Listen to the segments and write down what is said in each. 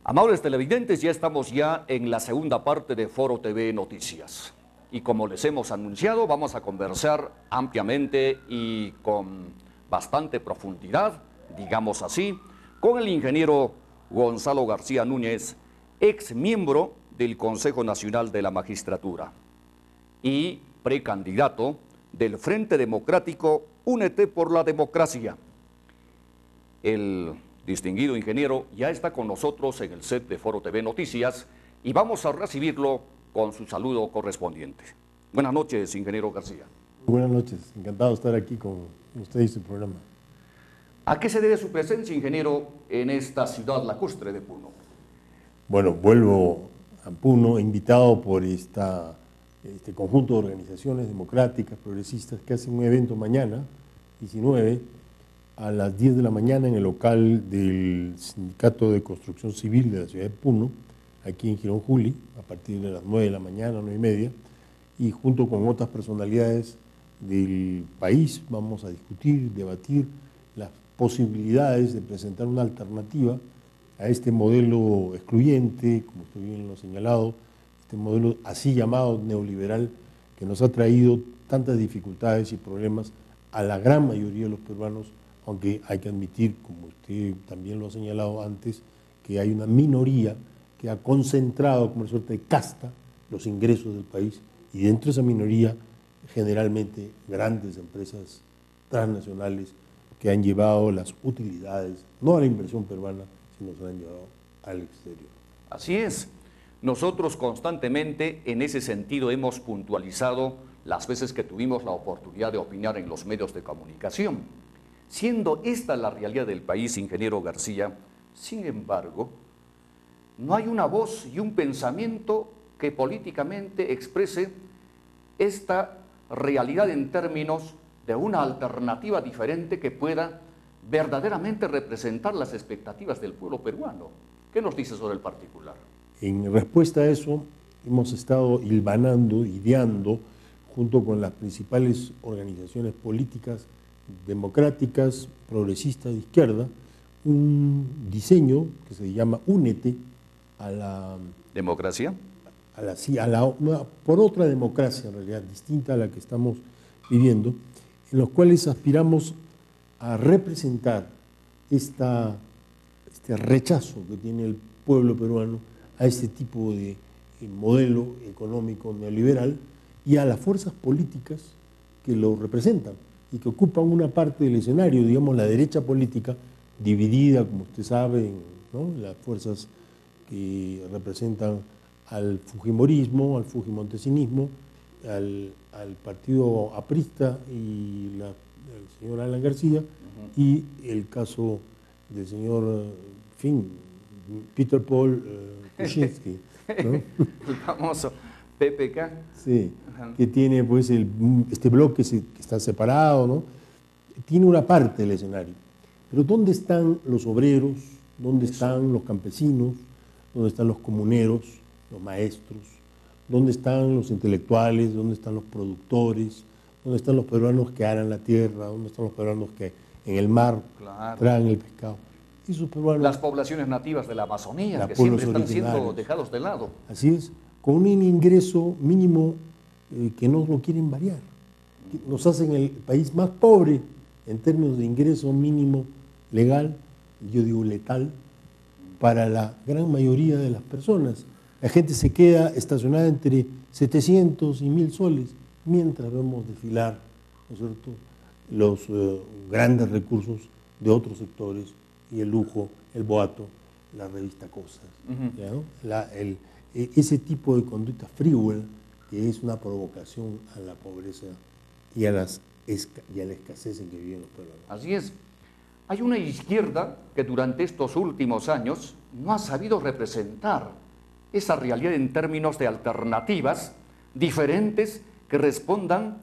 Amables televidentes, ya estamos en la segunda parte de Foro TV Noticias. Y como les hemos anunciado, vamos a conversar ampliamente y con bastante profundidad, digamos así, con el ingeniero Gonzalo García Núñez, ex miembro del Consejo Nacional de la Magistratura y precandidato del Frente Democrático Únete por la Democracia. El distinguido ingeniero ya está con nosotros en el set de Foro TV Noticias y vamos a recibirlo con su saludo correspondiente. Buenas noches, ingeniero García. Buenas noches, encantado de estar aquí con usted y su programa. ¿A qué se debe su presencia, ingeniero, en esta ciudad lacustre de Puno? Bueno, vuelvo a Puno, invitado por este conjunto de organizaciones democráticas, progresistas, que hacen un evento mañana, 19, a las 10 de la mañana en el local del Sindicato de Construcción Civil de la ciudad de Puno, aquí en Girón Juli, a partir de las 9 de la mañana, 9:30, y junto con otras personalidades del país vamos a discutir, debatir las posibilidades de presentar una alternativa a este modelo excluyente, como usted bien lo ha señalado, este modelo así llamado neoliberal que nos ha traído tantas dificultades y problemas a la gran mayoría de los peruanos, aunque hay que admitir, como usted también lo ha señalado antes, que hay una minoría que ha concentrado como una suerte de casta los ingresos del país, y dentro de esa minoría generalmente grandes empresas transnacionales que han llevado las utilidades, no a la inversión peruana, sino se han llevado al exterior. Así es. Nosotros constantemente en ese sentido hemos puntualizado las veces que tuvimos la oportunidad de opinar en los medios de comunicación. Siendo esta la realidad del país, ingeniero García, sin embargo, no hay una voz y un pensamiento que políticamente exprese esta realidad en términos de una alternativa diferente que pueda verdaderamente representar las expectativas del pueblo peruano. ¿Qué nos dice sobre el particular? En respuesta a eso, hemos estado hilvanando, ideando, junto con las principales organizaciones políticas democráticas, progresistas de izquierda, un diseño que se llama Únete a la democracia, por otra democracia en realidad distinta a la que estamos viviendo, en los cuales aspiramos a representar este rechazo que tiene el pueblo peruano a este tipo de modelo económico neoliberal y a las fuerzas políticas que lo representan y que ocupan una parte del escenario, digamos la derecha política, dividida, como usted sabe, ¿no?, las fuerzas que representan al fujimorismo, al fujimontesinismo, al partido aprista y el señor Alan García, y el caso del señor, Peter Paul Kuczynski, ¿no? El famoso PPK. Sí, que tiene pues este bloque que está separado, ¿no? Tiene una parte del escenario. Pero ¿dónde están los obreros? ¿Dónde están los campesinos? ¿Dónde están los comuneros, los maestros? ¿Dónde están los intelectuales? ¿Dónde están los productores? ¿Dónde están los peruanos que aran la tierra? ¿Dónde están los peruanos que en el mar traen el pescado? Esos peruanos, las poblaciones nativas de la Amazonía, que siempre están siendo dejados de lado. Así es, con un ingreso mínimo que no lo quieren variar. Nos hacen el país más pobre en términos de ingreso mínimo legal, yo digo letal, para la gran mayoría de las personas. La gente se queda estacionada entre 700 y 1000 soles, mientras vemos desfilar, ¿no es cierto?, los grandes recursos de otros sectores y el lujo, el boato, la revista Cosas. ¿Ya, no? Ese tipo de conducta frívola que es una provocación a la pobreza y a la escasez en que viven los peruanos. Así es. Hay una izquierda que durante estos últimos años no ha sabido representar esa realidad en términos de alternativas diferentes que respondan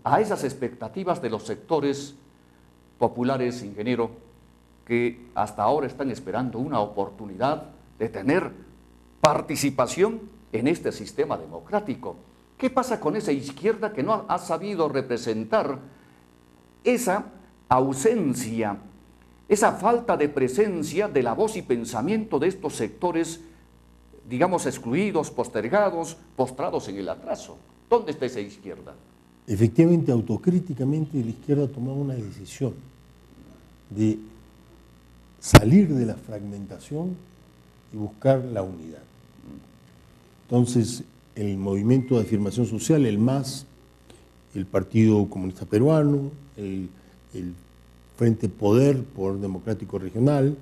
a esas expectativas de los sectores populares, ingeniero, que hasta ahora están esperando una oportunidad de tener participación en este sistema democrático. ¿Qué pasa con esa izquierda que no ha sabido representar esa ausencia esa falta de presencia de la voz y pensamiento de estos sectores, digamos, excluidos, postergados, postrados en el atraso. ¿Dónde está esa izquierda? Efectivamente, autocríticamente, la izquierda ha tomado una decisión de salir de la fragmentación y buscar la unidad. Entonces, el movimiento de afirmación social, el MAS, el Partido Comunista Peruano, el Frente Poder Democrático Regional,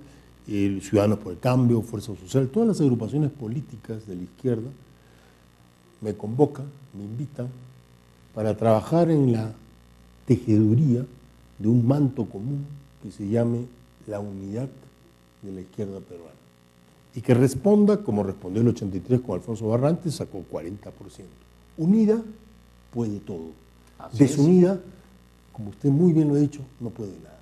el Ciudadanos por el Cambio, Fuerza Social, todas las agrupaciones políticas de la izquierda me convocan, me invitan para trabajar en la tejeduría de un manto común que se llame la unidad de la izquierda peruana y que responda como respondió el 83 con Alfonso Barrantes, sacó 40%. Unida puede todo, desunida, como usted muy bien lo ha dicho, no puede nada.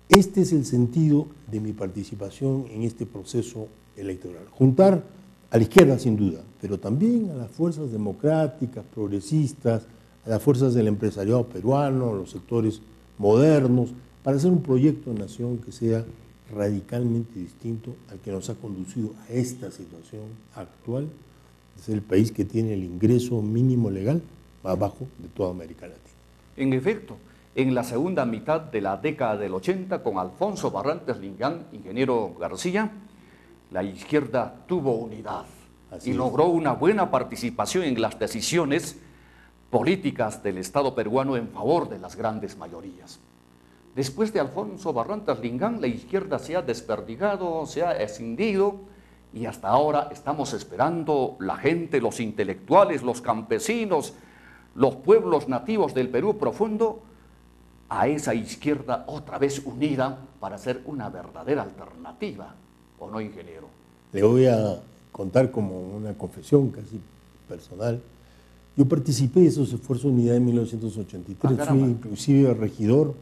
Este es el sentido de mi participación en este proceso electoral. Juntar a la izquierda sin duda, pero también a las fuerzas democráticas, progresistas, a las fuerzas del empresariado peruano, a los sectores modernos, para hacer un proyecto de nación que sea radicalmente distinto al que nos ha conducido a esta situación actual, de ser el país que tiene el ingreso mínimo legal más bajo de toda América Latina. En efecto, en la segunda mitad de la década del 80, con Alfonso Barrantes Lingán, ingeniero García, la izquierda tuvo unidad y logró una buena participación en las decisiones políticas del Estado peruano en favor de las grandes mayorías. Después de Alfonso Barrantes Lingán, la izquierda se ha desperdigado, se ha escindido y hasta ahora estamos esperando la gente, los intelectuales, los campesinos, los pueblos nativos del Perú profundo, a esa izquierda otra vez unida para ser una verdadera alternativa, ¿o no, ingeniero? Le voy a contar como una confesión casi personal. Yo participé de esos esfuerzos de unidad en 1983, fui inclusive regidor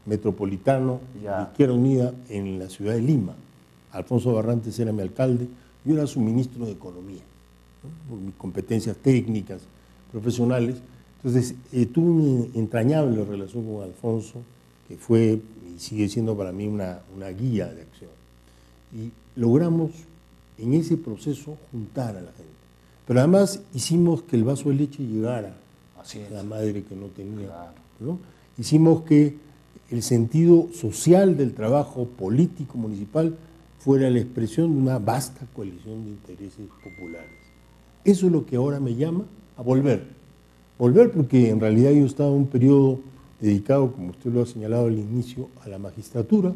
metropolitano de Izquierda Unida en la ciudad de Lima. Alfonso Barrantes era mi alcalde, yo era su ministro de Economía, ¿no? Por mis competencias técnicas, profesionales. Entonces, tuve una entrañable relación con Alfonso, que fue y sigue siendo para mí una guía de acción. Y logramos en ese proceso juntar a la gente. Pero además hicimos que el vaso de leche llegara a la madre que no tenía. Claro. ¿No? Hicimos que el sentido social del trabajo político municipal fuera la expresión de una vasta coalición de intereses populares. Eso es lo que ahora me llama a volver. Volver porque en realidad yo estaba en un periodo dedicado, como usted lo ha señalado al inicio, a la magistratura.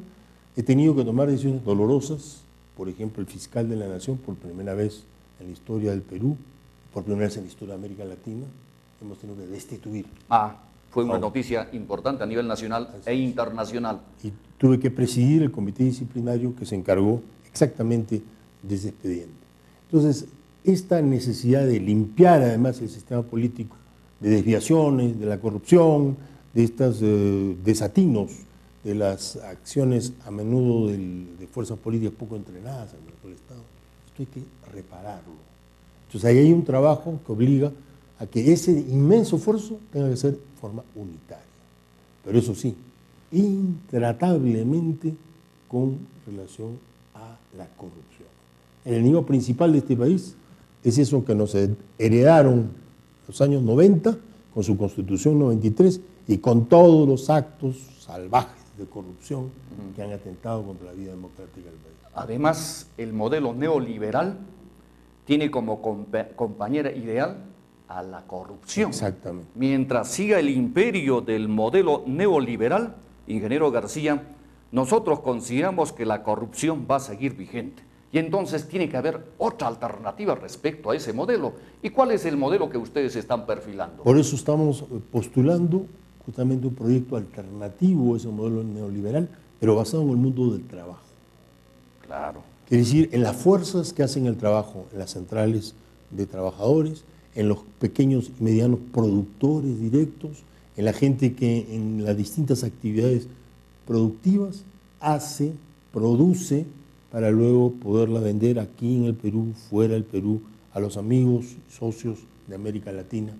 He tenido que tomar decisiones dolorosas, por ejemplo, el fiscal de la Nación, por primera vez en la historia del Perú, por primera vez en la historia de América Latina, hemos tenido que destituir. Fue una noticia importante a nivel nacional e internacional. Y tuve que presidir el comité disciplinario que se encargó exactamente de ese expediente. Entonces, esta necesidad de limpiar además el sistema político de desviaciones, de la corrupción, de estos desatinos, de las acciones a menudo de fuerzas políticas poco entrenadas en el Estado, esto hay que repararlo. Entonces ahí hay un trabajo que obliga a que ese inmenso esfuerzo tenga que ser de forma unitaria. Pero eso sí, intratablemente con relación a la corrupción. El enemigo principal de este país es eso que nos heredaron los años 90, con su Constitución 93, y con todos los actos salvajes de corrupción que han atentado contra la vida democrática del país. Además, el modelo neoliberal tiene como compañera ideal a la corrupción. Exactamente. Mientras siga el imperio del modelo neoliberal, ingeniero García, nosotros consideramos que la corrupción va a seguir vigente. Y entonces tiene que haber otra alternativa respecto a ese modelo. ¿Y cuál es el modelo que ustedes están perfilando? Por eso estamos postulando justamente un proyecto alternativo a ese modelo neoliberal, pero basado en el mundo del trabajo. Claro. Quiere decir, en las fuerzas que hacen el trabajo, en las centrales de trabajadores, en los pequeños y medianos productores directos, en la gente que en las distintas actividades productivas hace, produce, para luego poderla vender aquí en el Perú, fuera del Perú, a los amigos, socios de América Latina.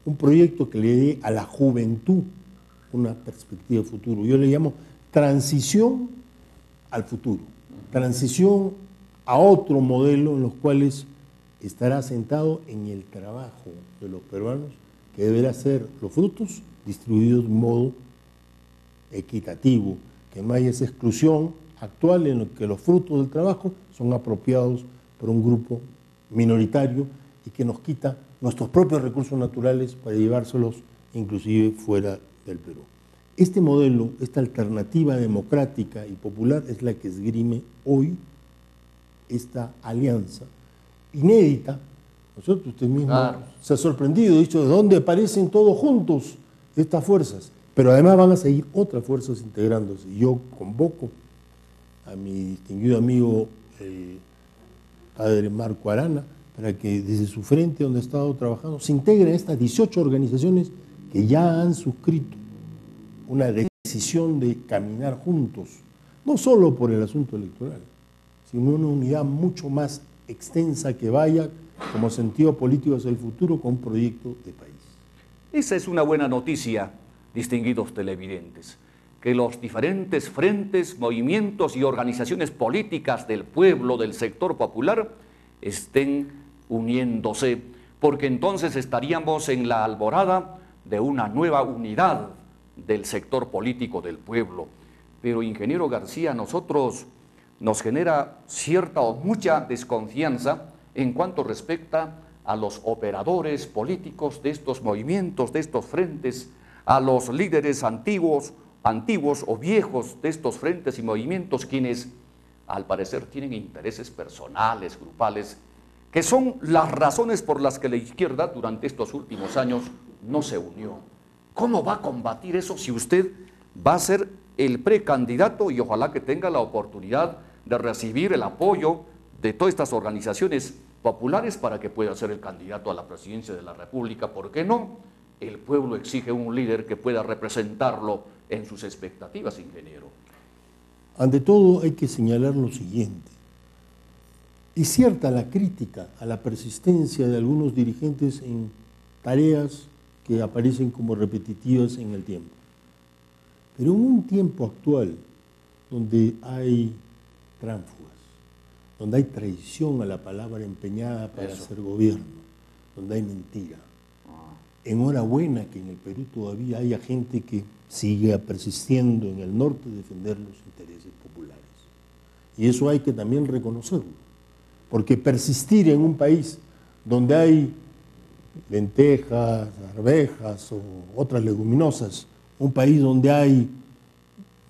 Un proyecto que le dé a la juventud una perspectiva de futuro. Yo le llamo transición al futuro. Transición a otro modelo en los cuales estará sentado en el trabajo de los peruanos, que deberá ser los frutos distribuidos de un modo equitativo, que no haya esa exclusión actual en la que los frutos del trabajo son apropiados por un grupo minoritario y que nos quita nuestros propios recursos naturales para llevárselos inclusive fuera del Perú. Este modelo, esta alternativa democrática y popular es la que esgrime hoy esta alianza inédita, ¿no es cierto? Usted mismo se ha sorprendido, ha dicho, ¿de dónde aparecen todos juntos estas fuerzas? Pero además van a seguir otras fuerzas integrándose. Yo convoco a mi distinguido amigo, el padre Marco Arana, para que desde su frente, donde ha estado trabajando, se integren estas 18 organizaciones que ya han suscrito una decisión de caminar juntos, no solo por el asunto electoral, sino una unidad mucho más extensa que vaya como sentido político hacia el futuro con un proyecto de país. Esa es una buena noticia, distinguidos televidentes, que los diferentes frentes, movimientos y organizaciones políticas del pueblo, del sector popular, estén uniéndose, porque entonces estaríamos en la alborada de una nueva unidad del sector político del pueblo. Pero, ingeniero García, nosotros nos genera cierta o mucha desconfianza en cuanto respecta a los operadores políticos de estos movimientos, de estos frentes, a los líderes antiguos o viejos de estos frentes y movimientos, quienes al parecer tienen intereses personales, grupales, que son las razones por las que la izquierda durante estos últimos años no se unió. ¿Cómo va a combatir eso si usted va a ser el precandidato y ojalá que tenga la oportunidad de recibir el apoyo de todas estas organizaciones populares para que pueda ser el candidato a la presidencia de la República? ¿Por qué no? El pueblo exige un líder que pueda representarlo en sus expectativas, ingeniero. Ante todo hay que señalar lo siguiente. Es cierta la crítica a la persistencia de algunos dirigentes en tareas que aparecen como repetitivas en el tiempo. Pero en un tiempo actual, donde hay tránsfugas, donde hay traición a la palabra empeñada para hacer gobierno, donde hay mentira, enhorabuena que en el Perú todavía haya gente que siga persistiendo en el norte defender los intereses populares. Y eso hay que también reconocerlo, porque persistir en un país donde hay lentejas, arvejas o otras leguminosas, un país donde hay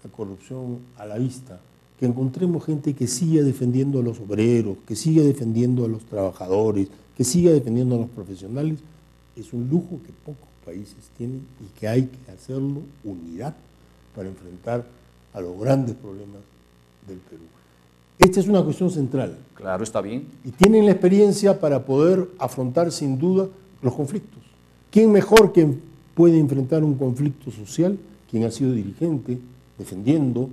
la corrupción a la vista, que encontremos gente que siga defendiendo a los obreros, que siga defendiendo a los trabajadores, que siga defendiendo a los profesionales, es un lujo que pocos países tienen y que hay que hacerlo unidad para enfrentar a los grandes problemas del Perú. Esta es una cuestión central. Claro, está bien. Y tienen la experiencia para poder afrontar sin duda los conflictos. ¿Quién mejor que puede enfrentar un conflicto social? Quien ha sido dirigente, defendiendo,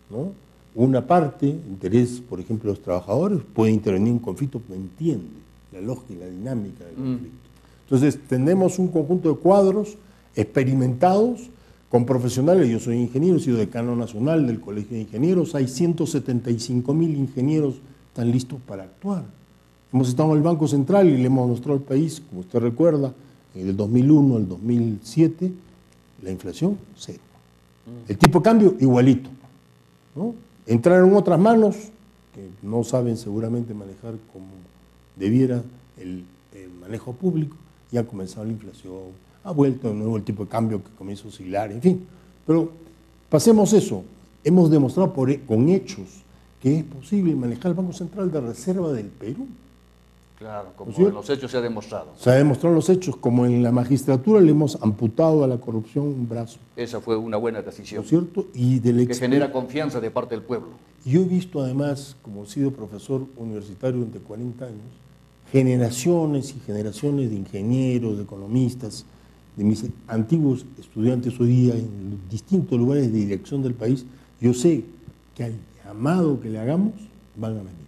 ¿no?, una parte, interés, por ejemplo, de los trabajadores, puede intervenir en un conflicto, pero entiende la lógica y la dinámica del conflicto. Entonces, tenemos un conjunto de cuadros experimentados con profesionales. Yo soy ingeniero, he sido decano nacional del Colegio de Ingenieros, hay 175.000 ingenieros que están listos para actuar. Hemos estado en el Banco Central y le hemos mostrado al país, como usted recuerda, en el 2001 al 2007, la inflación, cero. El tipo de cambio, igualito, ¿no? Entraron otras manos que no saben seguramente manejar como debiera el manejo público y ha comenzado la inflación, ha vuelto de nuevo el tipo de cambio que comienza a oscilar, en fin. Pero pasemos eso, hemos demostrado con hechos que es posible manejar el Banco Central de Reserva del Perú. Claro, como en los hechos se ha demostrado. Se ha demostrado en los hechos, como en la magistratura le hemos amputado a la corrupción un brazo. Esa fue una buena decisión. ¿No es cierto? Y que genera confianza de parte del pueblo. Yo he visto además, como he sido profesor universitario durante 40 años, generaciones y generaciones de ingenieros, de economistas, de mis antiguos estudiantes hoy día en distintos lugares de dirección del país. Yo sé que al llamado que le hagamos van a venir.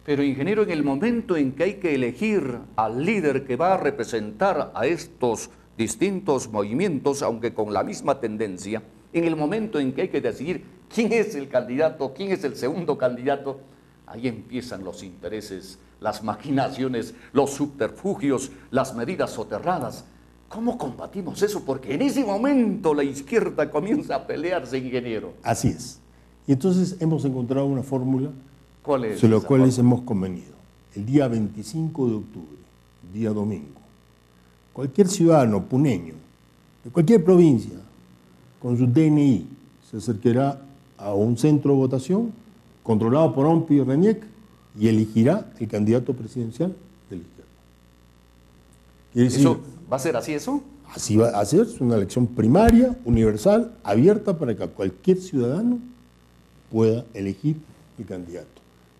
Pero, ingeniero, en el momento en que hay que elegir al líder que va a representar a estos distintos movimientos, aunque con la misma tendencia, en el momento en que hay que decidir quién es el candidato, quién es el segundo candidato, ahí empiezan los intereses, las maquinaciones, los subterfugios, las medidas soterradas. ¿Cómo combatimos eso? Porque en ese momento la izquierda comienza a pelearse, ingeniero. Así es. Y entonces hemos encontrado una fórmula ¿Cuál sobre la cual hemos convenido. El día 25 de octubre, día domingo, cualquier ciudadano puneño, de cualquier provincia, con su DNI, se acercará a un centro de votación controlado por OMPI y RENIEC y elegirá el candidato presidencial de la izquierda. Quiere decir, ¿Eso va a ser así eso? así va a ser, es una elección primaria, universal, abierta para que cualquier ciudadano pueda elegir el candidato.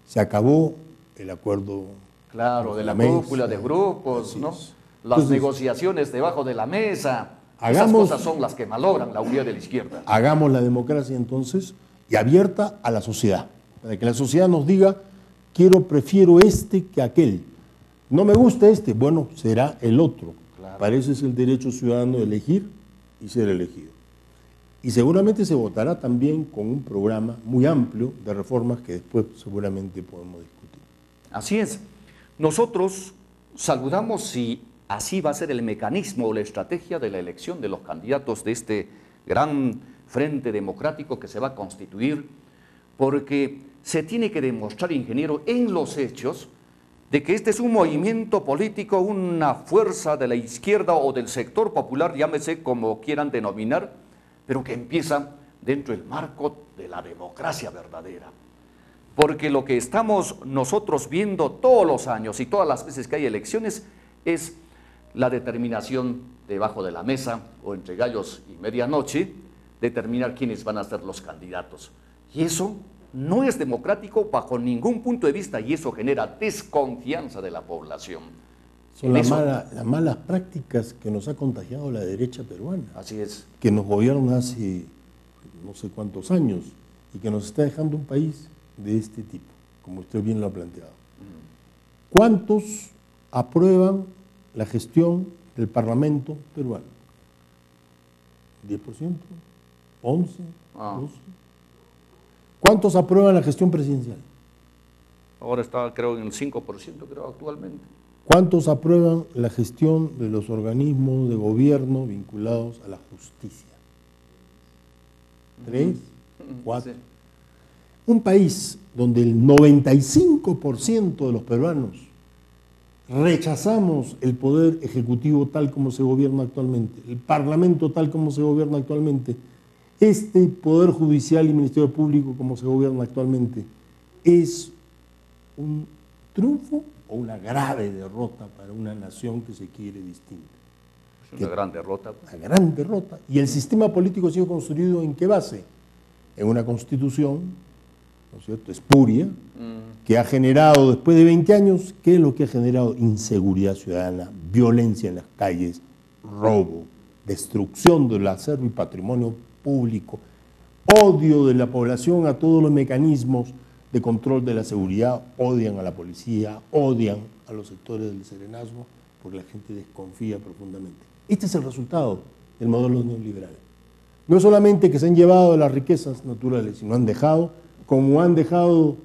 Se acabó el acuerdo. Claro, de la mesa, cúpula de grupos, ¿no? es. Las Entonces, negociaciones debajo de la mesa. Esas hagamos- cosas son las que malogran la unidad de la izquierda. Hagamos la democracia entonces y abierta a la sociedad, para que la sociedad nos diga, prefiero este que aquel. No me gusta este, bueno, será el otro. Claro. Para eso es el derecho ciudadano de elegir y ser elegido. Y seguramente se votará también con un programa muy amplio de reformas que después seguramente podemos discutir. Así es. Nosotros saludamos si así va a ser el mecanismo o la estrategia de la elección de los candidatos de este gran frente democrático que se va a constituir, porque se tiene que demostrar, ingeniero, en los hechos, de que este es un movimiento político, una fuerza de la izquierda o del sector popular, llámese como quieran denominar, pero que empieza dentro del marco de la democracia verdadera. Porque lo que estamos nosotros viendo todos los años y todas las veces que hay elecciones es la determinación debajo de la mesa o entre gallos y medianoche, determinar quiénes van a ser los candidatos. Y eso no es democrático bajo ningún punto de vista y eso genera desconfianza de la población. Son las malas prácticas que nos ha contagiado la derecha peruana, Así es. que nos gobierna hace no sé cuántos años y que nos está dejando un país de este tipo, como usted bien lo ha planteado. ¿Cuántos aprueban la gestión del Parlamento peruano? ¿10%? ¿11%? ¿12%? ¿Cuántos aprueban la gestión presidencial? Ahora está, creo, en el 5%, creo, actualmente. ¿Cuántos aprueban la gestión de los organismos de gobierno vinculados a la justicia? ¿3? ¿4? Sí. Un país donde el 95% de los peruanos rechazamos el poder ejecutivo tal como se gobierna actualmente, el parlamento tal como se gobierna actualmente, este poder judicial y ministerio público como se gobierna actualmente, es un triunfo o una grave derrota para una nación que se quiere distinta. Es una gran derrota. Una gran derrota. Y el sistema político ha sido construido ¿en qué base? En una constitución, ¿no es cierto?, espuria, que ha generado, después de 20 años, ¿qué es lo que ha generado? Inseguridad ciudadana, violencia en las calles, robo, destrucción del acervo y patrimonio público, odio de la población a todos los mecanismos de control de la seguridad, odian a la policía, odian a los sectores del serenazgo, porque la gente desconfía profundamente. Este es el resultado del modelo neoliberal. No solamente que se han llevado las riquezas naturales, sino han dejado, como han dejado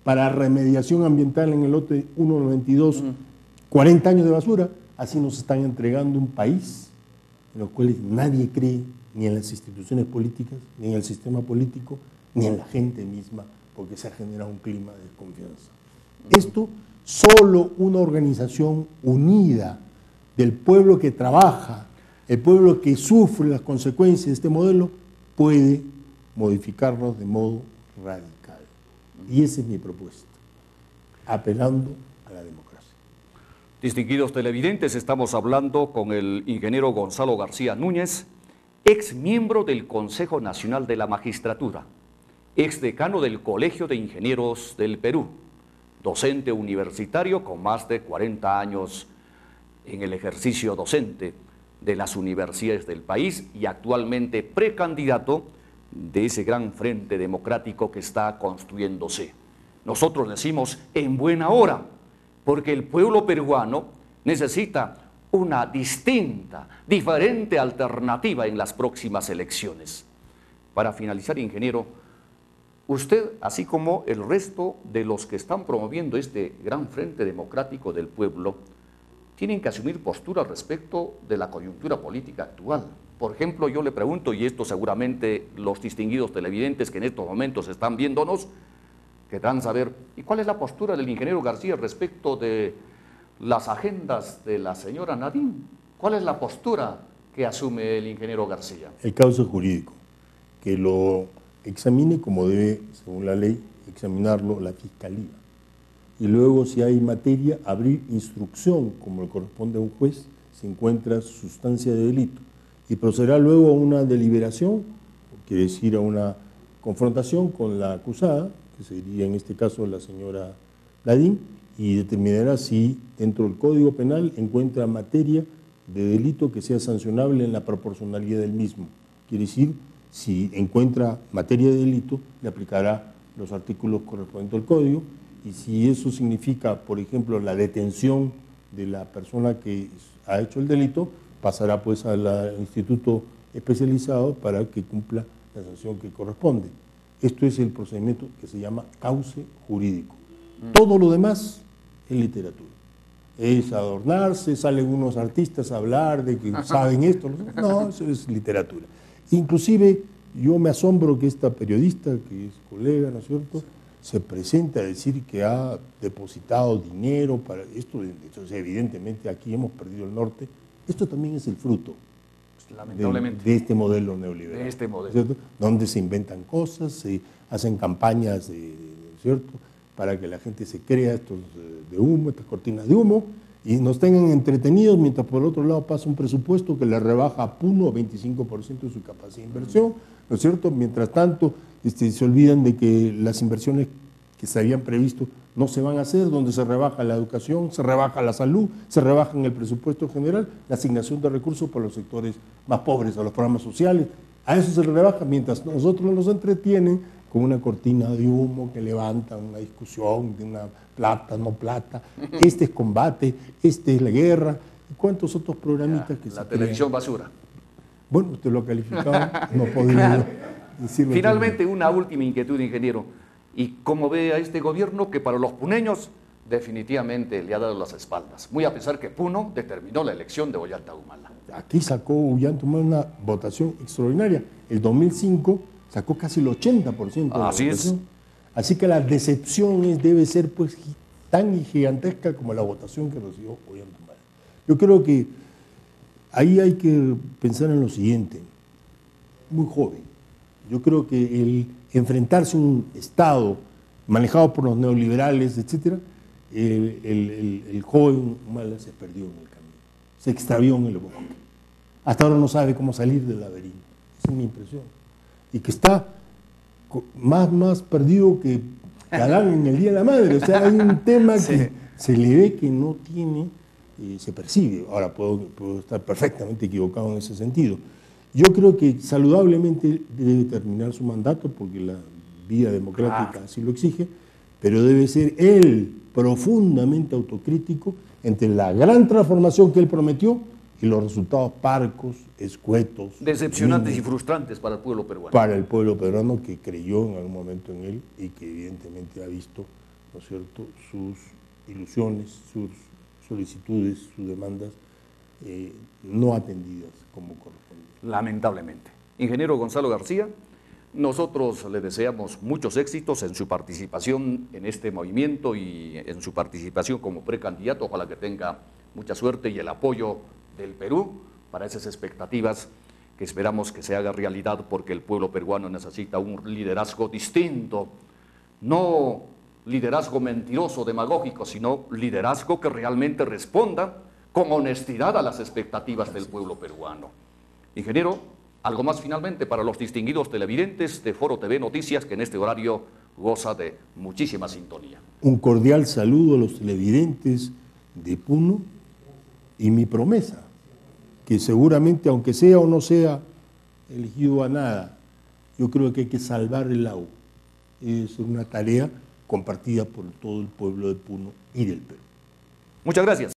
para remediación ambiental en el lote 192, 40 años de basura, así nos están entregando un país en los cuales nadie cree ni en las instituciones políticas, ni en el sistema político, ni en la gente misma, porque se ha generado un clima de desconfianza. Esto, solo una organización unida del pueblo que trabaja, el pueblo que sufre las consecuencias de este modelo, puede modificarnos de modo radical. Y esa es mi propuesta, apelando a la democracia. Distinguidos televidentes, estamos hablando con el ingeniero Gonzalo García Núñez, ex miembro del Consejo Nacional de la Magistratura, ex decano del Colegio de Ingenieros del Perú, docente universitario con más de 40 años en el ejercicio docente de las universidades del país y actualmente precandidato de ese gran frente democrático que está construyéndose. Nosotros decimos en buena hora, porque el pueblo peruano necesita una distinta, diferente alternativa en las próximas elecciones. Para finalizar, ingeniero, usted, así como el resto de los que están promoviendo este gran frente democrático del pueblo, tienen que asumir postura respecto de la coyuntura política actual. Por ejemplo, yo le pregunto, y esto seguramente los distinguidos televidentes que en estos momentos están viéndonos, querrán saber, ¿y cuál es la postura del ingeniero García respecto de las agendas de la señora Nadine? ¿Cuál es la postura que asume el ingeniero García? El cauce jurídico, que lo examine como debe, según la ley, examinarlo la Fiscalía. Y luego, si hay materia, abrir instrucción, como le corresponde a un juez, si encuentra sustancia de delito. Y procederá luego a una deliberación, quiere decir a una confrontación con la acusada, que sería en este caso la señora Nadine, y determinará si dentro del Código Penal encuentra materia de delito que sea sancionable en la proporcionalidad del mismo. Quiere decir, si encuentra materia de delito, le aplicará los artículos correspondientes al Código, y si eso significa, por ejemplo, la detención de la persona que ha hecho el delito, pasará pues al instituto especializado para que cumpla la sanción que corresponde. Esto es el procedimiento que se llama cauce jurídico. Todo lo demás es literatura. Es adornarse, salen unos artistas a hablar de que saben esto. No, eso es literatura. Inclusive yo me asombro que esta periodista, que es colega, ¿no es cierto?, se presenta a decir que ha depositado dinero para esto. Entonces, evidentemente aquí hemos perdido el norte. Esto también es el fruto, lamentablemente, de este modelo neoliberal, de este modelo, ¿cierto?, donde se inventan cosas, se hacen campañas, ¿cierto?, para que la gente se crea estos de humo, estas cortinas de humo, y nos tengan entretenidos, mientras por el otro lado pasa un presupuesto que le rebaja a Puno 25% de su capacidad de inversión, ¿no es cierto? Mientras tanto, se olvidan de que las inversiones que se habían previsto no se van a hacer, donde se rebaja la educación, se rebaja la salud, se rebaja en el presupuesto general la asignación de recursos para los sectores más pobres, a los programas sociales. A eso se le rebaja, mientras nosotros nos entretienen con una cortina de humo que levanta una discusión de una plata, no plata, este es combate, este es la guerra, y cuántos otros programitas que se la televisión crean. basura. Bueno, usted lo ha calificado, no podría decirlo. Finalmente, una última inquietud, ingeniero. ¿Y cómo ve a este gobierno que para los puneños definitivamente le ha dado las espaldas? Muy a pesar que Puno determinó la elección de Ollanta Humala. Aquí sacó Ollanta Humala una votación extraordinaria. El 2005 sacó casi el 80% de la votación. Así que la decepción debe ser pues tan gigantesca como la votación que recibió Ollanta Humala. Yo creo que ahí hay que pensar en lo siguiente, muy joven. Yo creo que el enfrentarse a un Estado manejado por los neoliberales, etcétera, el joven Humala se perdió en el camino, se extravió en el bosque. Hasta ahora no sabe cómo salir del laberinto. Esa es mi impresión. Y que está más perdido que Adán en el Día de la Madre. O sea, hay un tema que se le ve que no tiene, se percibe. Ahora puedo estar perfectamente equivocado en ese sentido. Yo creo que saludablemente debe terminar su mandato porque la vía democrática así lo exige, pero debe ser él profundamente autocrítico entre la gran transformación que él prometió y los resultados parcos, escuetos, decepcionantes y frustrantes para el pueblo peruano. Para el pueblo peruano que creyó en algún momento en él y que evidentemente ha visto, ¿no es cierto?, sus ilusiones, sus solicitudes, sus demandas no atendidas como corresponde. Lamentablemente. Ingeniero Gonzalo García, nosotros le deseamos muchos éxitos en su participación en este movimiento y en su participación como precandidato. Ojalá que tenga mucha suerte y el apoyo del Perú para esas expectativas que esperamos que se haga realidad, porque el pueblo peruano necesita un liderazgo distinto, no liderazgo mentiroso, demagógico, sino liderazgo que realmente responda con honestidad a las expectativas del pueblo peruano. Ingeniero, algo más finalmente para los distinguidos televidentes de Foro TV Noticias, que en este horario goza de muchísima sintonía. Un cordial saludo a los televidentes de Puno y mi promesa, que seguramente, aunque sea o no sea elegido a nada, yo creo que hay que salvar el lago. Es una tarea compartida por todo el pueblo de Puno y del Perú. Muchas gracias.